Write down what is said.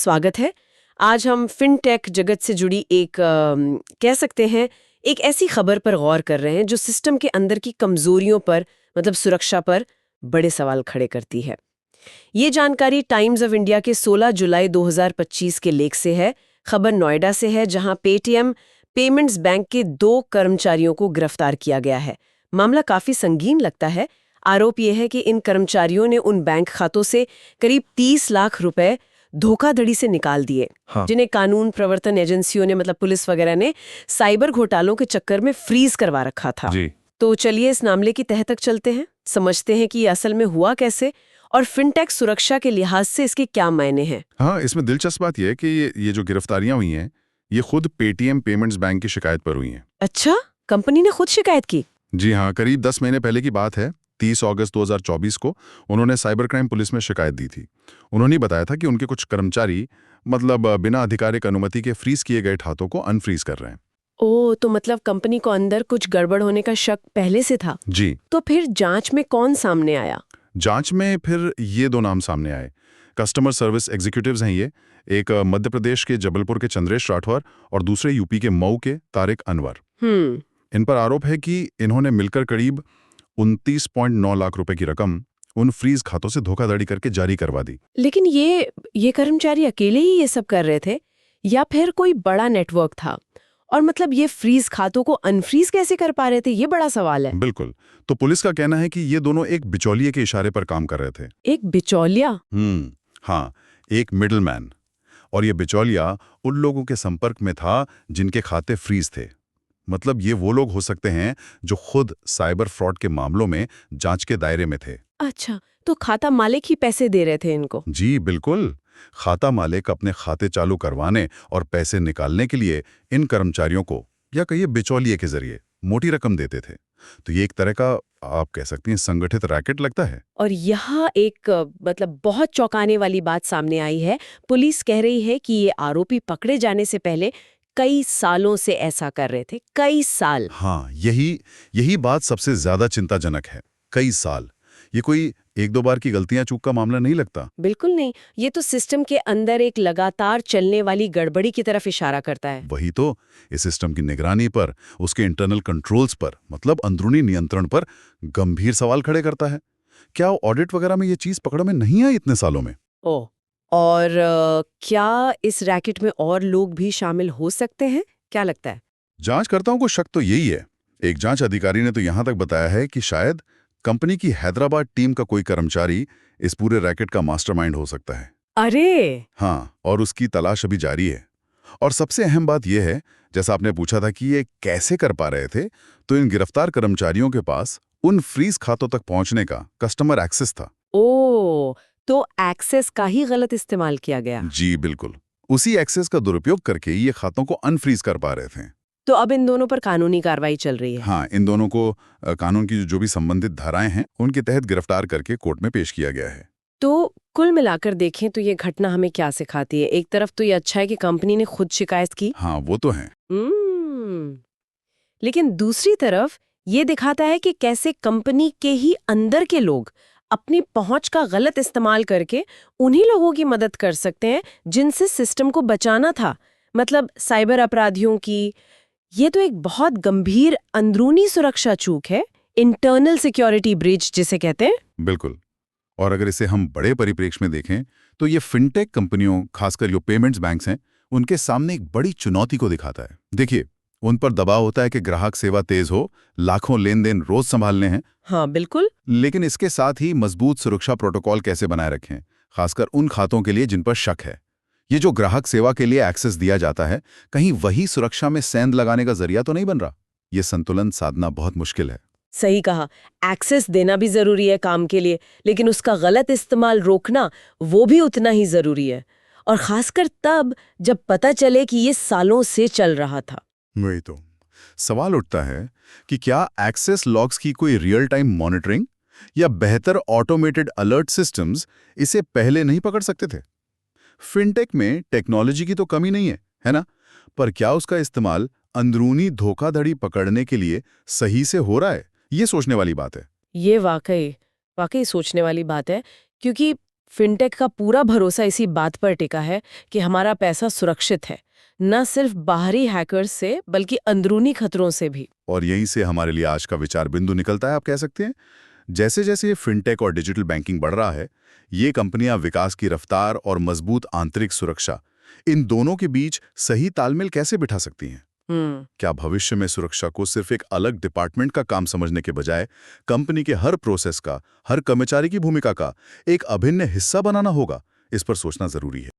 स्वागत है। आज हम फिनटेक जगत से जुड़ी एक कह सकते हैं एक ऐसी खबर पर गौर कर रहे हैं जो सिस्टम के अंदर की कमजोरियों पर मतलब सुरक्षा पर बड़े सवाल खड़े करती है। ये जानकारी टाइम्स ऑफ इंडिया के 16 जुलाई 2025 के लेख से है। खबर नोएडा से है, जहां पेटीएम पेमेंट्स बैंक के 2 कर्मचारियों को गिरफ्तार किया गया है। मामला काफी संगीन लगता है। आरोप यह है कि इन कर्मचारियों ने उन बैंक खातों से करीब 30 लाख रुपए धोखाधड़ी से निकाल दिए, जिन्हें कानून प्रवर्तन एजेंसियों ने मतलब पुलिस वगैरह ने साइबर घोटालों के चक्कर में फ्रीज करवा रखा था। तो चलिए इस मामले की तह तक चलते हैं, समझते हैं कि ये असल में हुआ कैसे और फिनटेक सुरक्षा के लिहाज से इसके क्या मायने हैं। हाँ, इसमें दिलचस्प बात यह है कि ये जो गिरफ्तारियां हुई हैं, ये खुद पेटीएम पेमेंट्स बैंक की शिकायत पर हुई हैं। अच्छा, कंपनी ने खुद शिकायत की? जी हाँ, करीब 10 महीने पहले की बात है। 30 अगस्त 2024 को उन्होंने साइबर क्राइम पुलिस में शिकायत दी थी। उन्होंने बताया था कि उनके कुछ कर्मचारी मतलब बिना आधिकारिक अनुमति के फ्रीज किए गए खातों को अनफ्रीज कर रहे हैं। ओह, तो मतलब कंपनी को अंदर कुछ गड़बड़ होने का शक पहले से था। जी। तो फिर जांच में कौन सामने आया? जांच में फिर ये 2 नाम सामने आए। कस्टमर सर्विस एग्जीक्यूटिव्स हैं ये, एक मध्य प्रदेश के जबलपुर के चंद्रेश राठौर और दूसरे यूपी के मऊ के तारिक अनवर। इन पर आरोप है कि इन्होंने मिलकर करीब 29.9 लाख रुपए की रकम उन फ्रीज खातों से धोखाधड़ी करके जारी करवा दी। लेकिन ये कर्मचारी अकेले ही ये सब कर रहे थे या फिर कोई बड़ा नेटवर्क था? और मतलब ये फ्रीज खातों को अनफ्रीज कैसे कर पा रहे थे, ये बड़ा सवाल है। बिल्कुल। तो पुलिस का कहना है कि ये दोनों एक बिचौलिए के इशारे पर काम कर रहे थे। एक बिचौलिया? हाँ, एक मिडलमैन। और ये बिचौलिया उन लोगों के संपर्क में था जिनके खाते फ्रीज थे। मतलब ये वो लोग हो सकते हैं जो खुद साइबर फ्रॉड के मामलों में जांच के दायरे में थे। अच्छा, तो खाता मालिक ही पैसे दे रहे थे इनको? जी बिल्कुल। खाता मालिक अपने खाते चालू करवाने और पैसे निकालने के लिए इन कर्मचारियों को या कहिए बिचौलिए के जरिए मोटी रकम देते थे। तो ये एक तरह का आप कह सकती हैं संगठित रैकेट लगता है। और यहाँ एक मतलब बहुत चौंकाने वाली बात सामने आई है। पुलिस कह रही है कि ये आरोपी पकड़े जाने से पहले कई सालों से ऐसा कर रहे थे। कई साल। हाँ, यही बात सबसे ज्यादा चिंताजनक है। कई साल। ये कोई 1-2 बार की गलतियां चूक का मामला नहीं लगता। बिल्कुल नहीं, ये तो सिस्टम के अंदर एक लगातार चलने वाली गड़बड़ी की तरफ इशारा करता है। वही तो, इस सिस्टम की निगरानी पर, उसके इंटरनल कंट्रोल्स पर मतलब अंदरूनी नियंत्रण पर गंभीर सवाल खड़े करता है। क्या ऑडिट वगैरह में ये चीज पकड़ में नहीं आई इतने सालों में? ओह, और क्या इस रैकेट में और लोग भी शामिल हो सकते हैं? क्या लगता है? जांचकर्ताओं को शक तो यही है। एक जांच अधिकारी ने तो यहां तक बताया है कि शायद कंपनी की हैदराबाद टीम का कोई कर्मचारी इस पूरे रैकेट का मास्टरमाइंड हो सकता है। अरे! हाँ, और उसकी तलाश अभी जारी है। और सबसे अहम बात यह है, जैसा आपने पूछा था कि ये कैसे कर पा रहे थे, तो इन गिरफ्तार कर्मचारियों के पास उन फ्रीज खातों तक पहुंचने का कस्टमर एक्सेस था। ओह, तो एक्सेस का ही गलत इस्तेमाल किया गया। जी बिल्कुल। उसी एक्सेस का दुरुपयोग करके ये खातों को अनफ्रीज कर पा रहे थे। तो अब इन दोनों पर कानूनी कार्रवाई चल रही है। हाँ, इन दोनों को कानून की जो भी संबंधित धाराएं हैं उनके तहत गिरफ्तार करके कोर्ट में पेश किया गया है। तो कुल मिलाकर देखें तो ये घटना हमें क्या सिखाती है? एक तरफ तो ये अच्छा है कि कंपनी ने खुद शिकायत की। हाँ, वो तो है। लेकिन दूसरी तरफ ये दिखाता है कि कैसे कंपनी के ही अंदर के लोग अपनी पहुंच का गलत इस्तेमाल करके उन्हीं लोगों की मदद कर सकते हैं जिनसे सिस्टम को बचाना था, मतलब साइबर अपराधियों की। ये तो एक बहुत गंभीर अंदरूनी सुरक्षा चूक है, इंटरनल सिक्योरिटी ब्रीच जिसे कहते हैं। बिल्कुल। और अगर इसे हम बड़े परिप्रेक्ष्य में देखें तो ये फिनटेक कंपनियों, खासकर जो पेमेंट्स बैंक्स हैं, उनके सामने एक बड़ी चुनौती को दिखाता है। देखिए, उन पर दबाव होता है कि ग्राहक सेवा तेज हो, लाखों लेन देन रोज संभालने हैं। हाँ बिल्कुल। लेकिन इसके साथ ही मजबूत सुरक्षा प्रोटोकॉल कैसे बनाए रखें, खासकर उन खातों के लिए जिन पर शक है। ये जो ग्राहक सेवा के लिए एक्सेस दिया जाता है, कहीं वही सुरक्षा में सेंध लगाने का जरिया तो नहीं बन रहा। ये संतुलन साधना बहुत मुश्किल है। सही कहा, एक्सेस देना भी जरूरी है काम के लिए, लेकिन उसका गलत इस्तेमाल रोकना वो भी उतना ही जरूरी है। और खासकर तब जब पता चले कि ये सालों से चल रहा था। वही तो सवाल उठता है कि क्या एक्सेस लॉग्स की कोई रियल टाइम मॉनिटरिंग या बेहतर ऑटोमेटेड अलर्ट सिस्टम्स इसे पहले नहीं पकड़ सकते थे? फिनटेक में टेक्नोलॉजी की तो कमी नहीं है ना? पर क्या उसका इस्तेमाल अंदरूनी धोखाधड़ी पकड़ने के लिए सही से हो रहा है? ये सोचने वाली बात है। ये वाकई सोचने वाली बात है, क्योंकि फिनटेक का पूरा भरोसा इसी बात पर टिका है कि हमारा पैसा सुरक्षित है, न सिर्फ बाहरी हैकर्स से बल्कि अंदरूनी खतरों से भी। और यहीं से हमारे लिए आज का विचार बिंदु निकलता है, आप कह सकते हैं। जैसे जैसे ये फिनटेक और डिजिटल बैंकिंग बढ़ रहा है, ये कंपनियां विकास की रफ्तार और मजबूत आंतरिक सुरक्षा, इन दोनों के बीच सही तालमेल कैसे बिठा सकती हैं? क्या भविष्य में सुरक्षा को सिर्फ एक अलग डिपार्टमेंट का काम समझने के बजाय कंपनी के हर प्रोसेस का, हर कर्मचारी की भूमिका का एक अभिन्न हिस्सा बनाना होगा? इस पर सोचना जरूरी है।